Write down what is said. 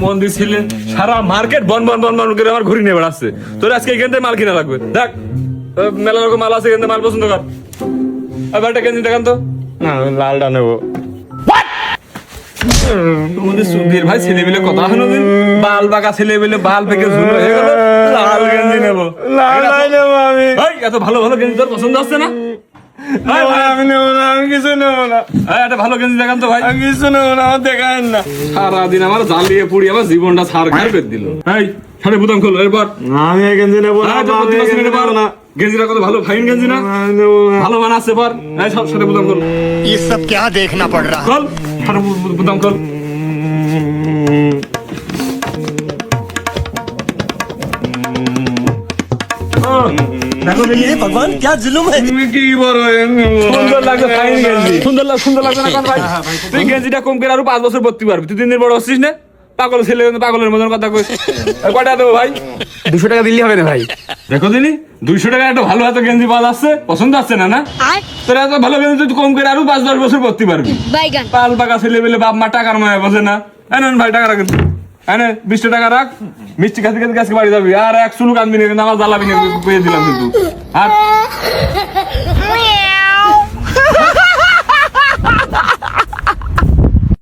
মন দিছিলে সারা মার্কেট বন বন বন বন করে আমার ঘুরি নিয়ে বেড়াচ্ছে। তোর আজকে এখান থেকে মাল কিনা লাগবে, দেখ মেলা রকম মাল আছে, এখান থেকে মাল পছন্দ কর। এবার একটা গেঞ্জি দেখান তো। না আমি লালটা নেবো। তোমাদের সুধীর ভাই ছেলে পেলে কথা হলো, বাল বাঁকা ছেলে পেলে বাল পেকে ঝুলো হয়ে গেল, লাল গেঞ্জি নেবো। লালটাই নেবো আমি। ভাই এত ভালো ভালো গেঞ্জি তোর পছন্দ আসছে না? আমি নেবো না, আমি কিছু নেবো না, একটা ভালো গেঞ্জি দেখান তো ভাই। আমি কিছু নেবো না, আমার দেখায় না। সারাদিন আমার জ্বালিয়ে পুড়ি আমার জীবনটা ছাড় খার করে দিল। এই সাড়ে বুতাম খোলো এরপর। আমি এই গেঞ্জি নেবো না, আমি এই গেঞ্জি নেবো না। গেঞ্জিটা কত ভালো, ফাইন গেঞ্জি না? আমি নেবো না। ভালো বানাচ্ছে পর। এই সব সাড়ে বুতাম খোল, ये सब क्या देखना पड़ रहा है। খোল সাড়ে বুতাম খোল। দেখো দেখি भगवान क्या जुलुम है। তুমি কি বড় নেবো? সুন্দর লাগছে, ফাইন গেঞ্জি। সুন্দর লাগছে না? ভাই তুই গেঞ্জিটা কম করে আরো 5 বছর পরতে পারবি। তুই 3 দিন বড় হচ্ছিস না? পাগল ছেলে পাগলের মতন কথা কইস। কয়টা দেবো ভাই? 200 টাকা দিলেই হবে না ভাই। দেখো দিনি 200 টাকা একটা ভালো হাতে গেঞ্জি পাওয়া যাচ্ছে, পছন্দ আসছে না? না তোর এত ভালো গেঞ্জি তুই কম করে আরো 5-10 বছর পরতে পারবি। বাইগান পাল পাকা ছেলে পেলে বাপ মা টাকার মায়া বোঝে না। নেন ভাই টাকা রাখেন, এনে 20 টাকা রাখ, মিষ্টি খাতে খাতে আজকে বাড়ি যাবি। আর এক চুলুক আনবি না, কিন্তু আমার জ্বালাবি না, পেয়ে দিলাম কিন্তু। আর